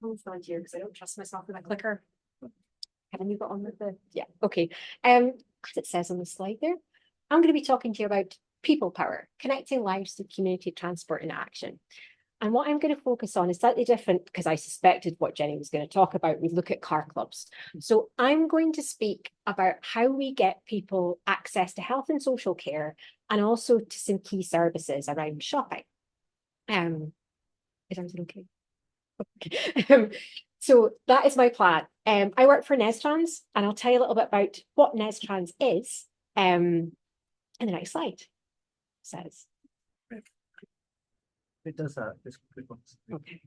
I'll stand here because I don't trust myself with a clicker. Haven't you got on with the, yeah, okay. As it says on the slide there, I'm going to be talking to you about people power, connecting lives through community transport in action. And what I'm going to focus on is slightly different because I suspected what Jenny was going to talk about. We look at car clubs. So I'm going to speak about how we get people access to health and social care and also to some key services around shopping. Is everything okay? So that is my plan. I work for NESTRANS, and I'll tell you a little bit about what NESTRANS is in the next slide. It says. It does that. Okay.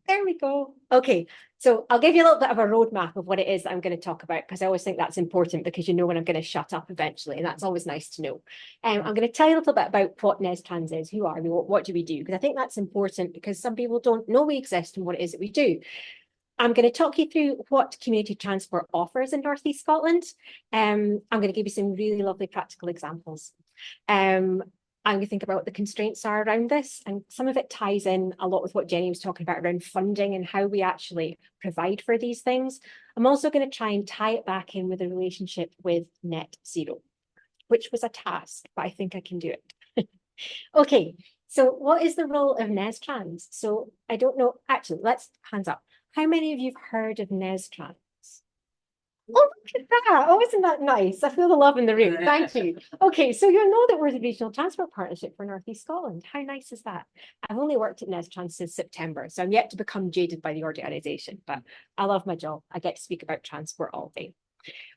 There we go. Okay, so I'll give you a little bit of a roadmap of what it is that I'm going to talk about, because I always think that's important, because you know when I'm going to shut up eventually, and that's always nice to know. I'm going to tell you a little bit about what NESTRANS is, who are we, what do we do, because I think that's important, because some people don't know we exist and what it is that we do. I'm going to talk you through what community transport offers in North East Scotland. I'm going to give you some really lovely practical examples. I'm going to think about what the constraints are around this, and some of it ties in a lot with what Jenny was talking about around funding and how we actually provide for these things. I'm also going to try and tie it back in with a relationship with net zero, which was a task, but I think I can do it. Okay, so what is the role of NESTRANS? So I don't know, actually, let's hands up. How many of you have heard of NESTRANS? Oh, look at that. Oh, isn't that nice? I feel the love in the room. Thank you. Okay, so you'll know that we're the Regional Transport Partnership for North East Scotland. How nice is that? I've only worked at NESTRANS since September, so I'm yet to become jaded by the organisation, but I love my job. I get to speak about transport all day.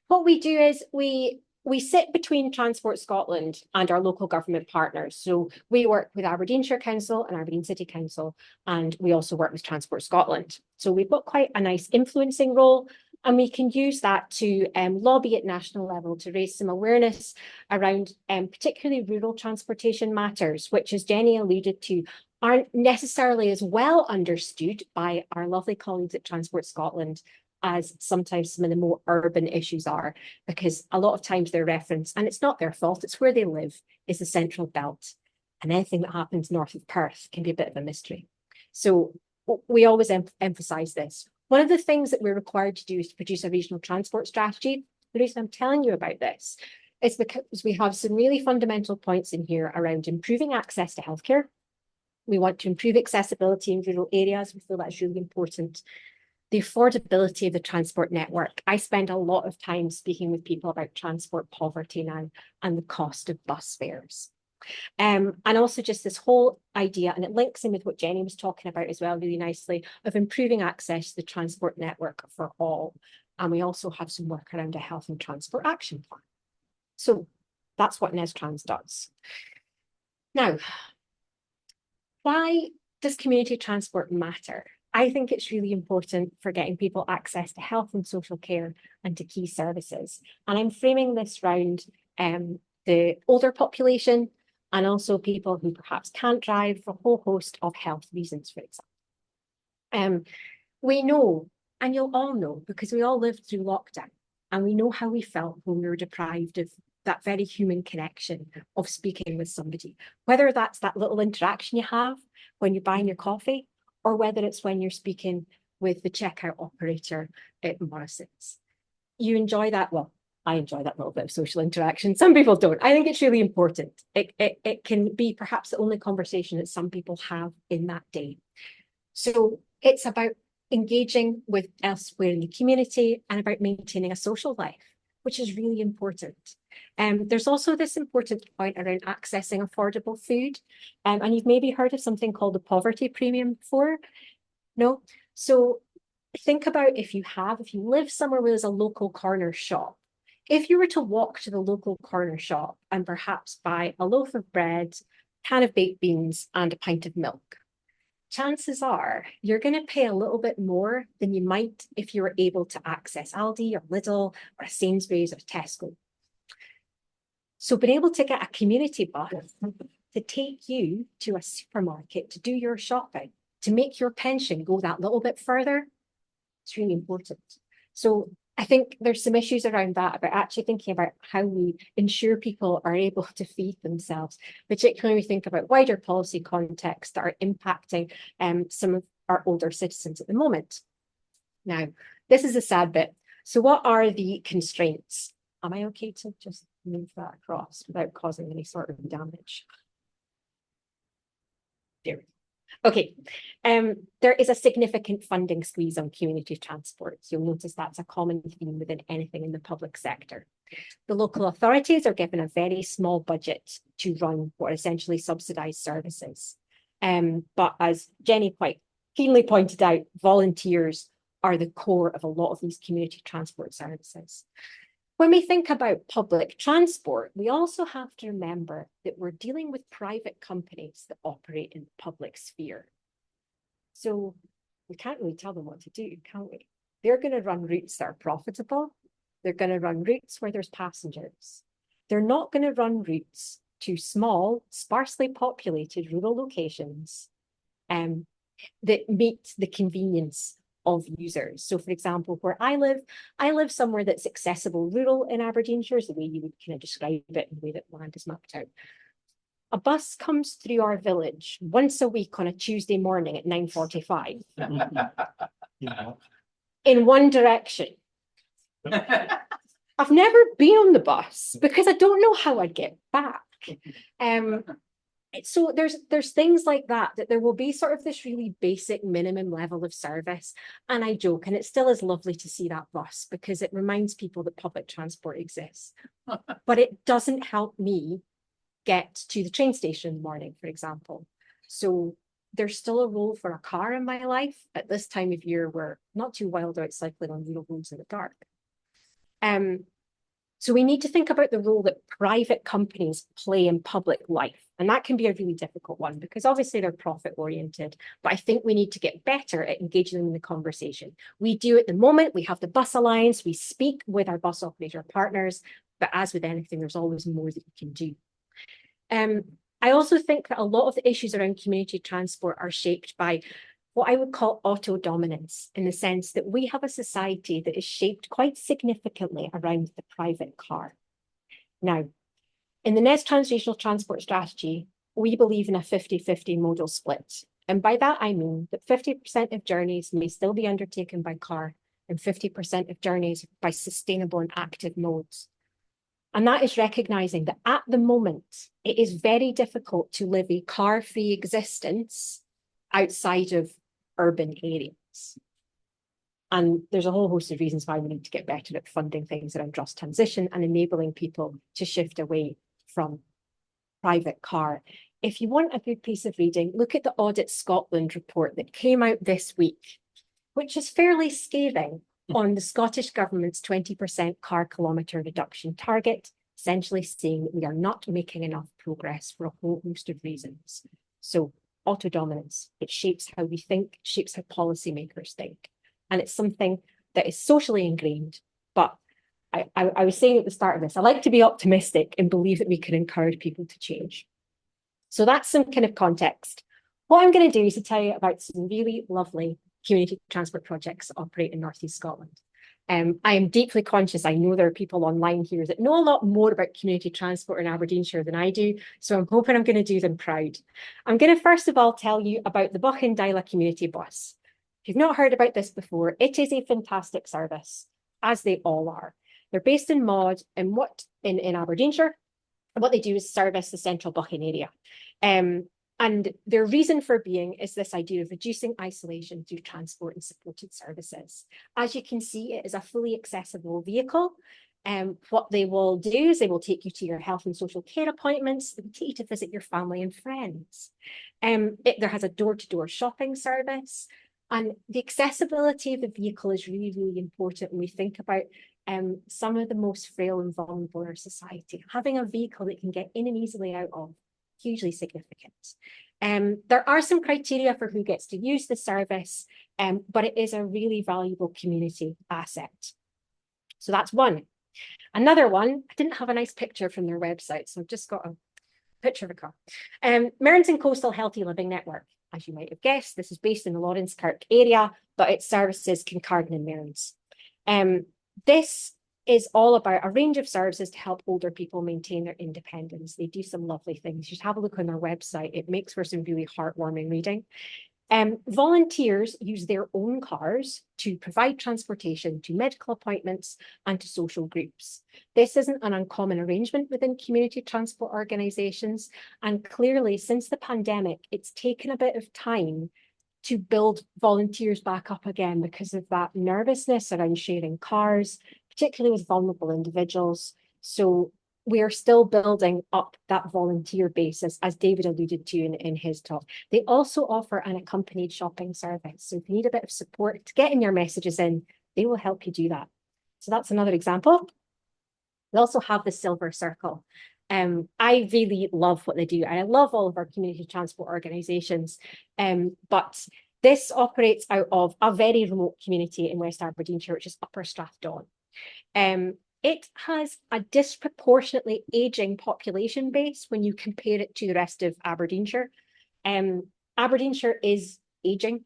What we do is we sit between Transport Scotland and our local government partners. So we work with Aberdeenshire Council and Aberdeen City Council, and we also work with Transport Scotland. So we've got quite a nice influencing role, and we can use that to lobby at national level to raise some awareness around particularly rural transportation matters, which, as Jenny alluded to, aren't necessarily as well understood by our lovely colleagues at Transport Scotland as sometimes some of the more urban issues are, because a lot of times they're referenced, and it's not their fault, it's where they live, is the central belt. And anything that happens north of Perth can be a bit of a mystery. So we always emphasise this. One of the things that we're required to do is to produce a regional transport strategy. The reason I'm telling you about this is because we have some really fundamental points in here around improving access to healthcare. We want to improve accessibility in rural areas. We feel that's really important. The affordability of the transport network. I spend a lot of time speaking with people about transport poverty now and the cost of bus fares. And also just this whole idea, and it links in with what Jenny was talking about as well really nicely, of improving access to the transport network for all. And we also have some work around a health and transport action plan. So that's what NESTRANS does. Now, why does community transport matter? I think it's really important for getting people access to health and social care and to key services. And I'm framing this around the older population and also people who perhaps can't drive for a whole host of health reasons, for example. We know, and you'll all know, because we all lived through lockdown, and we know how we felt when we were deprived of that very human connection of speaking with somebody, whether that's that little interaction you have when you're buying your coffee, or whether it's when you're speaking with the checkout operator at Morrison's. You enjoy that? Well, I enjoy that little bit of social interaction. Some people don't. I think it's really important. It can be perhaps the only conversation that some people have in that day. So it's about engaging with elsewhere in the community and about maintaining a social life, which is really important. There's also this important point around accessing affordable food. And you've maybe heard of something called the poverty premium before. No? So think about if you live somewhere where there's a local corner shop. If you were to walk to the local corner shop and perhaps buy a loaf of bread, can of baked beans, and a pint of milk, chances are you're going to pay a little bit more than you might if you were able to access Aldi or Lidl or a Sainsbury's or Tesco. So being able to get a community bus to take you to a supermarket to do your shopping, to make your pension go that little bit further, it's really important. So I think there's some issues around that about actually thinking about how we ensure people are able to feed themselves, particularly when we think about wider policy contexts that are impacting some of our older citizens at the moment. Now, this is a sad bit. So what are the constraints? Am I okay to just move that across without causing any sort of damage? There we go. Okay, there is a significant funding squeeze on community transport. You'll notice that's a common theme within anything in the public sector. The local authorities are given a very small budget to run what are essentially subsidised services. But as Jenny quite keenly pointed out, volunteers are the core of a lot of these community transport services. When we think about public transport, we also have to remember that we're dealing with private companies that operate in the public sphere. So we can't really tell them what to do, can we? They're going to run routes that are profitable. They're going to run routes where there's passengers. They're not going to run routes to small, sparsely populated rural locations that meet the convenience of users. So for example, where I live somewhere that's accessible rural in Aberdeenshire, is the way you would kind of describe it in the way that land is mapped out. A bus comes through our village once a week on a Tuesday morning at 9:45 in one direction. I've never been on the bus because I don't know how I'd get back. So there's things like that there will be sort of this really basic minimum level of service. And I joke, and it still is lovely to see that bus because it reminds people that public transport exists. But it doesn't help me get to the train station in the morning, for example. So there's still a role for a car in my life at this time of year. We're not too wild out cycling on rural roads in the dark. So we need to think about the role that private companies play in public life. And that can be a really difficult one because obviously they're profit oriented, but I think we need to get better at engaging them in the conversation. We do at the moment, we have the Bus Alliance, we speak with our bus operator partners, but as with anything, there's always more that you can do. I also think that a lot of the issues around community transport are shaped by what I would call auto-dominance, in the sense that we have a society that is shaped quite significantly around the private car. Now, in the NESTRANS regional transport strategy, we believe in a 50-50 modal split. And by that, I mean that 50% of journeys may still be undertaken by car and 50% of journeys by sustainable and active modes. And that is recognizing that at the moment, it is very difficult to live a car-free existence outside of urban areas. And there's a whole host of reasons why we need to get better at funding things around just transition and enabling people to shift away from private car. If you want a good piece of reading, look at the Audit Scotland report that came out this week, which is fairly scathing on the Scottish Government's 20% car kilometre reduction target, essentially saying that we are not making enough progress for a whole host of reasons. So auto-dominance, it shapes how we think, shapes how policymakers think. And it's something that is socially ingrained. But I was saying at the start of this, I like to be optimistic and believe that we can encourage people to change. So that's some kind of context. What I'm going to do is to tell you about some really lovely community transport projects that operate in North East Scotland. I am deeply conscious, I know there are people online here that know a lot more about community transport in Aberdeenshire than I do, so I'm hoping I'm going to do them proud. I'm going to first of all tell you about the Buchan-Dyla Community Bus. If you've not heard about this before, it is a fantastic service, as they all are. They're based in Maud in Aberdeenshire, and what they do is service the central Buchan area. And their reason for being is this idea of reducing isolation through transport and supported services. As you can see, it is a fully accessible vehicle. What they will do is they will take you to your health and social care appointments. They will take you to visit your family and friends. There has a door-to-door shopping service. And the accessibility of the vehicle is really, really important when we think about some of the most frail and vulnerable in our society. Having a vehicle that can get in and easily out of, hugely significant. There are some criteria for who gets to use the service, but it is a really valuable community asset. So that's one. Another one, I didn't have a nice picture from their website, so I've just got a picture of a car. Merrington Coastal Healthy Living Network. As you might have guessed, this is based in the Lawrencekirk area, but it services Kincardine and Mearns. This is all about a range of services to help older people maintain their independence. They do some lovely things. You should have a look on their website. It makes for some really heartwarming reading. Volunteers use their own cars to provide transportation to medical appointments and to social groups. This isn't an uncommon arrangement within community transport organisations. And clearly, since the pandemic, it's taken a bit of time to build volunteers back up again because of that nervousness around sharing cars, particularly with vulnerable individuals. So we are still building up that volunteer basis, as David alluded to in his talk. They also offer an accompanied shopping service. So if you need a bit of support to getting your messages in, they will help you do that. So that's another example. We also have the Silver Circle. I really love what they do, and I love all of our community transport organisations. But this operates out of a very remote community in West Aberdeenshire, which is Upper Strathdon. It has a disproportionately ageing population base when you compare it to the rest of Aberdeenshire. Aberdeenshire is ageing,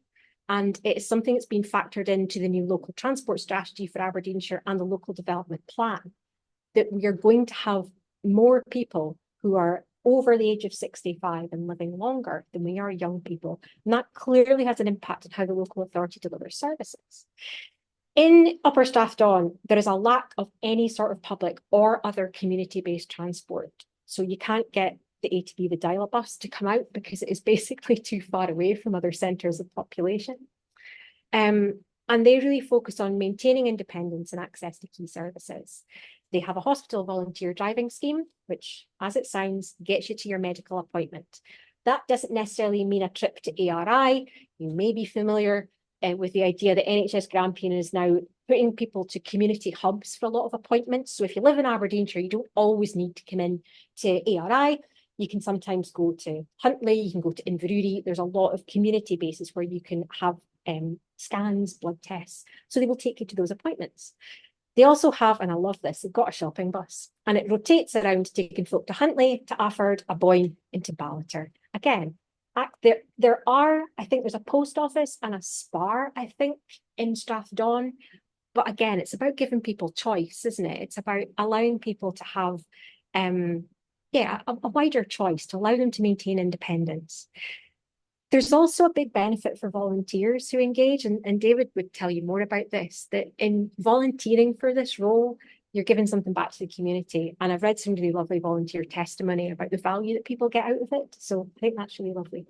and it is something that's been factored into the new local transport strategy for Aberdeenshire and the local development plan, that we are going to have more people who are over the age of 65 and living longer than we are young people. And that clearly has an impact on how the local authority delivers services. In Upper Strathdon, there is a lack of any sort of public or other community-based transport. So you can't get the A to B, the dial-up bus, to come out because it is basically too far away from other centres of population. And they really focus on maintaining independence and access to key services. They have a hospital volunteer driving scheme, which, as it sounds, gets you to your medical appointment. That doesn't necessarily mean a trip to ARI. You may be familiar with the idea that NHS Grampian is now putting people to community hubs for a lot of appointments. So if you live in Aberdeenshire, you don't always need to come in to ARI. You can sometimes go to Huntly, you can go to Inverurie. There's a lot of community bases where you can have scans, blood tests. So they will take you to those appointments. They also have, and I love this, they've got a shopping bus, and it rotates around taking folk to Huntly, to Afford, Aboyne, into Ballater. Again, there are, I think there's a post office and a Spar, I think, in Strathdon. But again, it's about giving people choice, isn't it? It's about allowing people to have, a wider choice, to allow them to maintain independence. There's also a big benefit for volunteers who engage, and David would tell you more about this, that in volunteering for this role, you're giving something back to the community. And I've read some really lovely volunteer testimony about the value that people get out of it. So I think that's really lovely.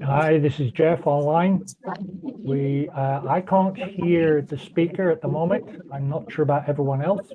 Hi, this is Jeff online. I can't hear the speaker at the moment. I'm not sure about everyone else.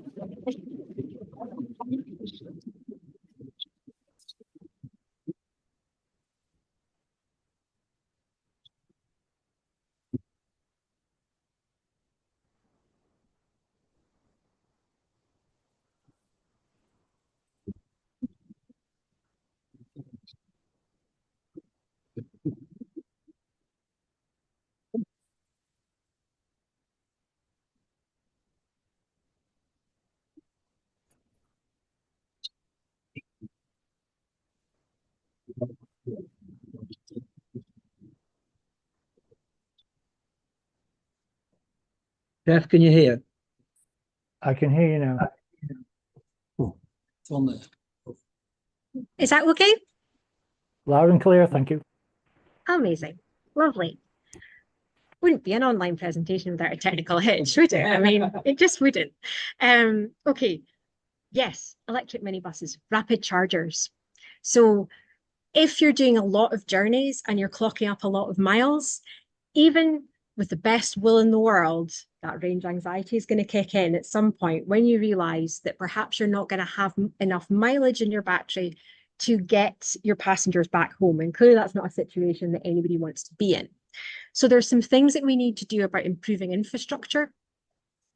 Jeff, can you hear? I can hear you now. It's on there. Is that okay? Loud and clear, thank you. Amazing. Lovely. Wouldn't be an online presentation without a technical hitch, would it? I mean, it just wouldn't. Okay. Yes, electric minibuses, rapid chargers. So if you're doing a lot of journeys and you're clocking up a lot of miles, even with the best will in the world, that range anxiety is going to kick in at some point when you realize that perhaps you're not going to have enough mileage in your battery to get your passengers back home. And clearly that's not a situation that anybody wants to be in. So there's some things that we need to do about improving infrastructure.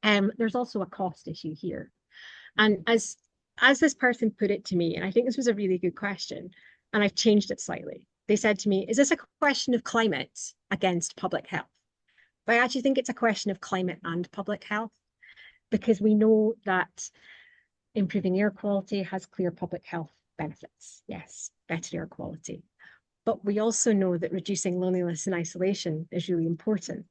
There's also a cost issue here. And as this person put it to me, and I think this was a really good question, and I've changed it slightly. They said to me, is this a question of climate against public health? But I actually think it's a question of climate and public health, because we know that improving air quality has clear public health benefits. Yes, better air quality. But we also know that reducing loneliness and isolation is really important.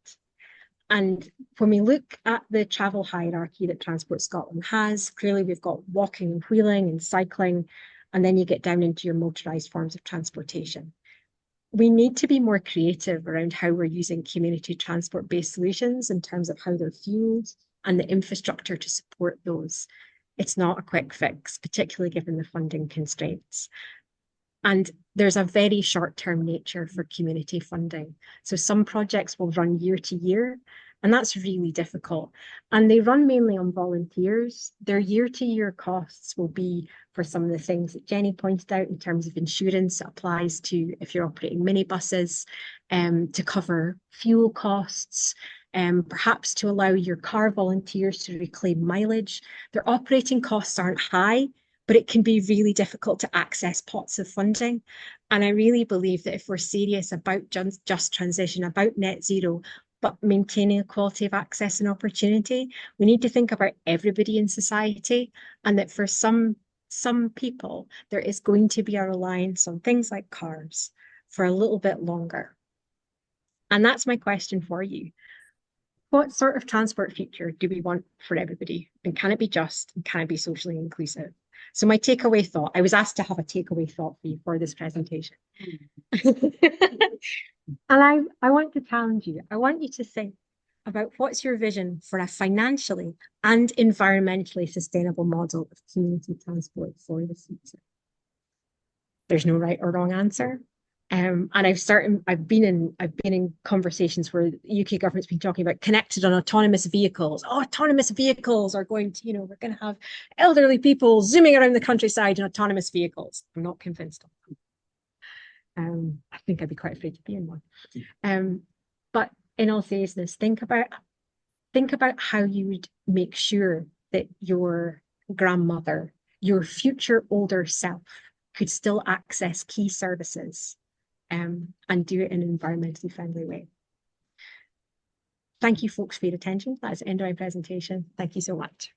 And when we look at the travel hierarchy that Transport Scotland has, clearly we've got walking and wheeling and cycling, and then you get down into your motorised forms of transportation. We need to be more creative around how we're using community transport-based solutions in terms of how they're fueled and the infrastructure to support those. It's not a quick fix, particularly given the funding constraints. And there's a very short-term nature for community funding. So some projects will run year to year, and that's really difficult. And they run mainly on volunteers. Their year-to-year costs will be for some of the things that Jenny pointed out in terms of insurance. It applies to if you're operating minibuses, to cover fuel costs, perhaps to allow your car volunteers to reclaim mileage. Their operating costs aren't high, but it can be really difficult to access pots of funding. And I really believe that if we're serious about just transition, about net zero, but maintaining equality of access and opportunity, we need to think about everybody in society, and that for some people, there is going to be a reliance on things like cars for a little bit longer. And that's my question for you. What sort of transport future do we want for everybody? And can it be just, and can it be socially inclusive? So my takeaway thought, I was asked to have a takeaway thought for you for this presentation. And I want to challenge you. I want you to think about what's your vision for a financially and environmentally sustainable model of community transport for the future. There's no right or wrong answer. And I've been in conversations where the UK government's been talking about connected and autonomous vehicles. Oh, autonomous vehicles are going to, we're going to have elderly people zooming around the countryside in autonomous vehicles. I'm not convinced of them. I think I'd be quite afraid to be in one. But in all seriousness, think about how you would make sure that your grandmother, your future older self, could still access key services and do it in an environmentally friendly way. Thank you, folks, for your attention. That's the end of my presentation. Thank you so much.